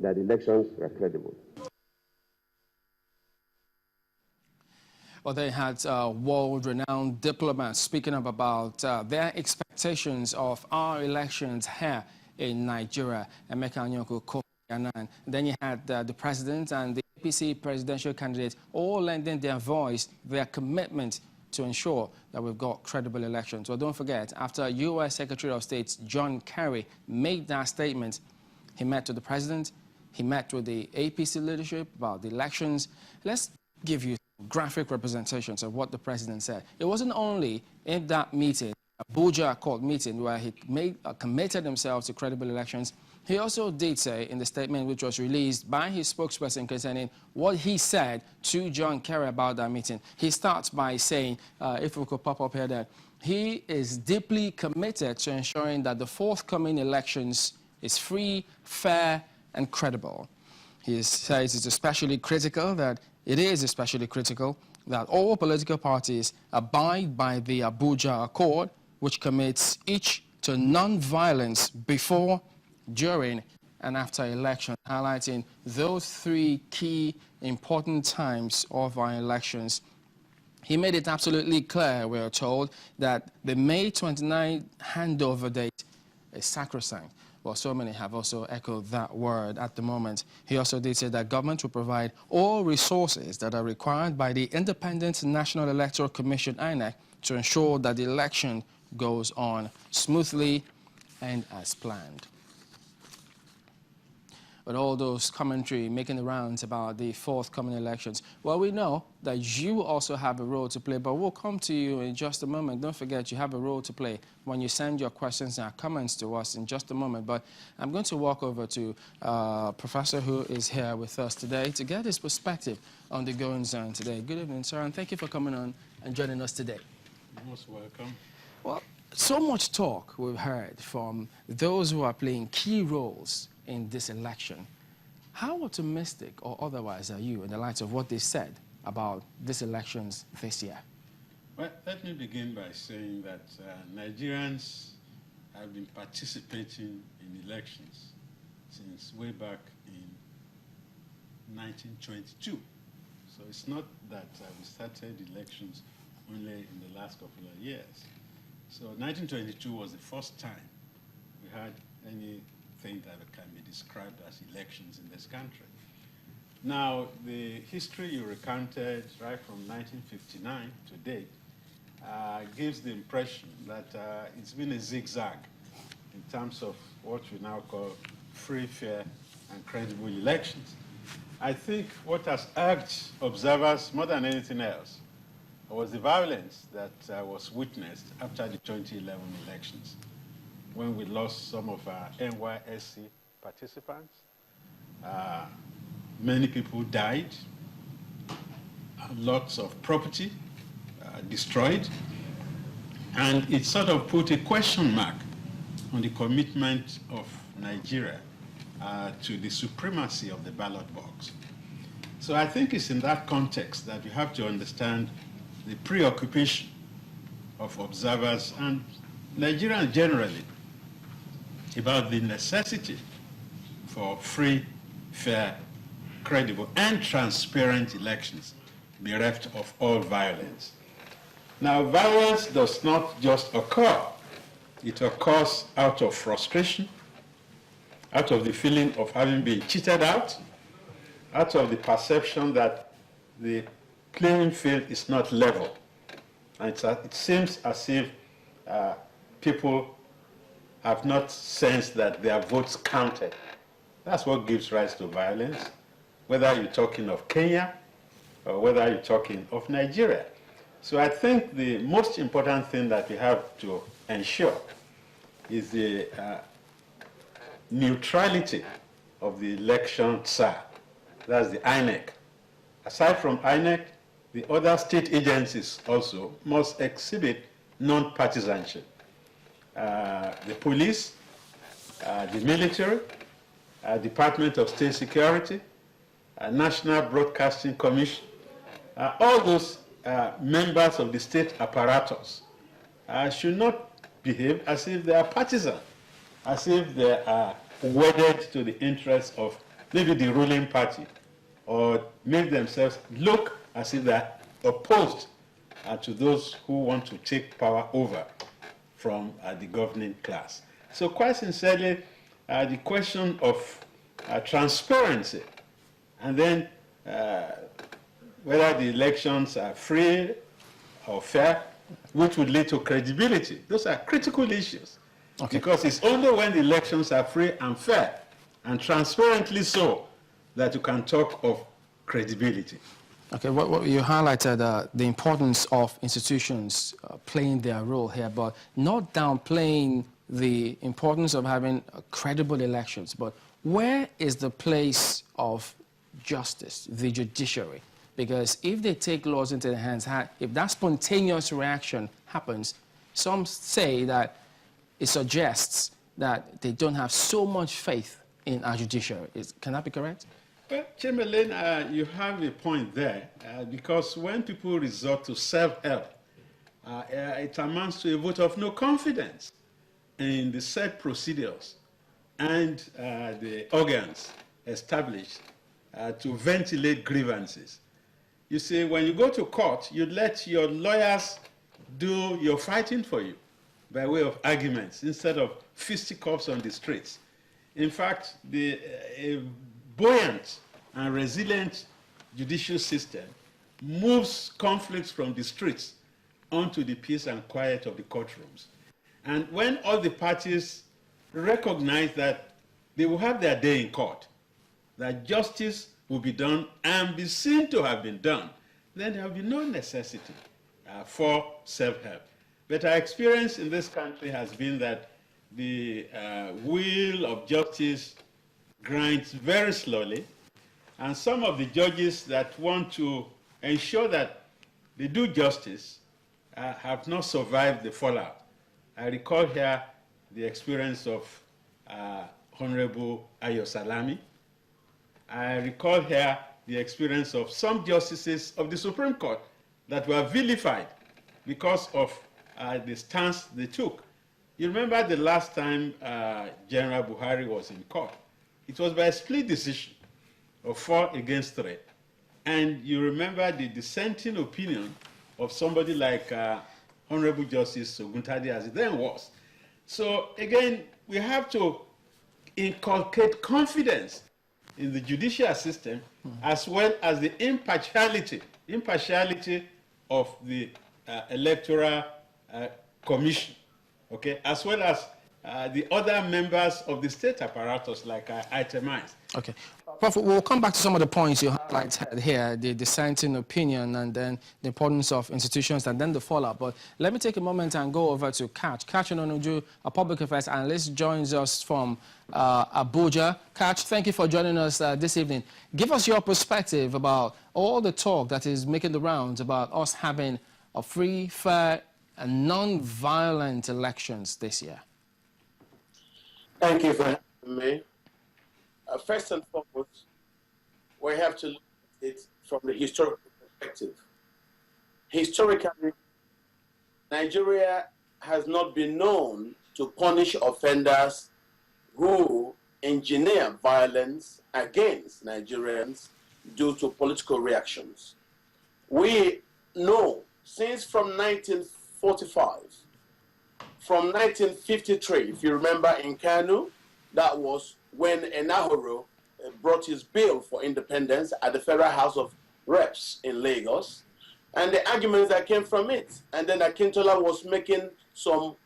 that elections were credible. Well, they had world-renowned diplomats speaking up about their expectations of our elections here in Nigeria. Emeka Anyoko, Kofi Annan. Then you had the president and the APC presidential candidate all lending their voice, their commitment to ensure that we've got credible elections. Well, don't forget, after U.S. Secretary of State John Kerry made that statement, he met with the president, he met with the APC leadership about the elections. Let's give you graphic representations of what the president said. It wasn't only in that meeting, Abuja Accord meeting, where he committed himself to credible elections. He also did say in the statement which was released by his spokesperson concerning what he said to John Kerry about that meeting. He starts by saying, if we could pop up here, that he is deeply committed to ensuring that the forthcoming elections is free, fair, and credible. He says it's especially critical that all political parties abide by the Abuja Accord, which commits each to non-violence before, during, and after election, highlighting those three key important times of our elections. He made it absolutely clear, we are told, that the May 29 handover date is sacrosanct. Well, so many have also echoed that word at the moment. He also did say that government will provide all resources that are required by the Independent National Electoral Commission, INEC, to ensure that the election goes on smoothly and as planned. But all those commentary making the rounds about the forthcoming elections, well, we know that you also have a role to play, but we'll come to you in just a moment. Don't forget, you have a role to play when you send your questions and comments to us in just a moment. But I'm going to walk over to Professor who is here with us today to get his perspective on the goings-on today. Good evening, sir, and thank you for coming on and joining us today. You're most welcome. Well, so much talk we've heard from those who are playing key roles in this election. How optimistic or otherwise are you in the light of what they said about these elections this year? Well, let me begin by saying that Nigerians have been participating in elections since way back in 1922. So it's not that we started elections only in the last couple of years. So 1922 was the first time we had anything that can be described as elections in this country. Now, the history you recounted right from 1959 to date gives the impression that it's been a zigzag in terms of what we now call free, fair, and credible elections. I think what has urged observers more than anything else was the violence that was witnessed after the 2011 elections, when we lost some of our NYSC participants. Many people died, lots of property destroyed, and it sort of put a question mark on the commitment of Nigeria to the supremacy of the ballot box. So I think it's in that context that you have to understand the preoccupation of observers and Nigerians generally about the necessity for free, fair, credible, and transparent elections bereft of all violence. Now, violence does not just occur. It occurs out of frustration, out of the feeling of having been cheated out of the perception that the playing field is not level. And it seems as if people have not sensed that their votes counted. That's what gives rise to violence, whether you're talking of Kenya or whether you're talking of Nigeria. So I think the most important thing that we have to ensure is the neutrality of the election SAR. That's the INEC. Aside from INEC, the other state agencies also must exhibit non-partisanship. The police, the military, Department of State Security, National Broadcasting Commission, all those members of the state apparatus should not behave as if they are partisan, as if they are wedded to the interests of maybe the ruling party, or make themselves look as if they're opposed to those who want to take power over from the governing class. So quite sincerely, the question of transparency, and then whether the elections are free or fair, which would lead to credibility. Those are critical issues. Okay. Because it's only when the elections are free and fair and transparently so that you can talk of credibility. Okay, what you highlighted the importance of institutions playing their role here, but not downplaying the importance of having credible elections. But where is the place of justice, the judiciary? Because if they take laws into their hands, if that spontaneous reaction happens, some say that it suggests that they don't have so much faith in our judiciary. Can that be correct? Well, Chamberlain, you have a point there, because when people resort to self-help, it amounts to a vote of no confidence in the set procedures and the organs established to ventilate grievances. You see, when you go to court, you let your lawyers do your fighting for you by way of arguments instead of fisticuffs on the streets. In fact, a buoyant and resilient judicial system moves conflicts from the streets onto the peace and quiet of the courtrooms. And when all the parties recognize that they will have their day in court, that justice will be done and be seen to have been done, then there will be no necessity for self-help. But our experience in this country has been that the wheel of justice grinds very slowly, and some of the judges that want to ensure that they do justice have not survived the fallout. I recall here the experience of Honorable Ayo Salami. I recall here the experience of some justices of the Supreme Court that were vilified because of the stance they took. You remember the last time General Buhari was in court? It was by a split decision of 4 against 3. And you remember the dissenting opinion of somebody like Honorable Justice Oguntade, as it then was. So again, we have to inculcate confidence in the judicial system, as well as the impartiality of the Electoral Commission, okay, as well as the other members of the state apparatus, like I itemized. Okay. Prof, we'll come back to some of the points you highlighted here, the dissenting opinion, and then the importance of institutions, and then the fallout. But let me take a moment and go over to Catch. Catch Ononuju, a public affairs analyst, joins us from Abuja. Catch, thank you for joining us this evening. Give us your perspective about all the talk that is making the rounds about us having a free, fair, and non-violent elections this year. Thank you for having me. First and foremost, we have to look at it from the historical perspective. Historically, Nigeria has not been known to punish offenders who engineer violence against Nigerians due to political reactions. We know since from 1945, from 1953, if you remember in Kano, that was when Enahoro brought his bill for independence at the Federal House of Reps in Lagos, and the arguments that came from it. And then Akintola was making some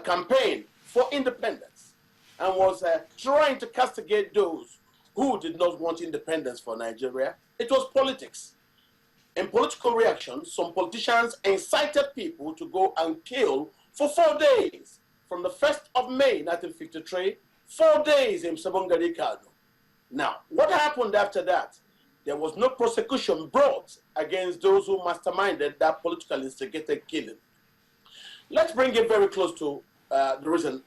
campaign for independence and was trying to castigate those who did not want independence for Nigeria. It was politics. In political reactions, some politicians incited people to go and kill for 4 days, from the 1st of May 1953, 4 days in Sabongari Kano. Now, what happened after that? There was no prosecution brought against those who masterminded that politically instigated killing. Let's bring it very close to the recent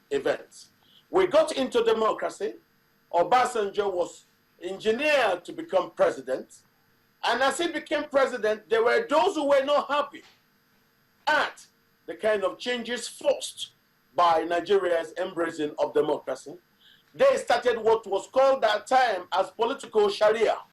events. We got into democracy. Obasanjo was engineered to become president. And as he became president, there were those who were not happy at the kind of changes forced by Nigeria's embracing of democracy. they started what was called that time as political Sharia.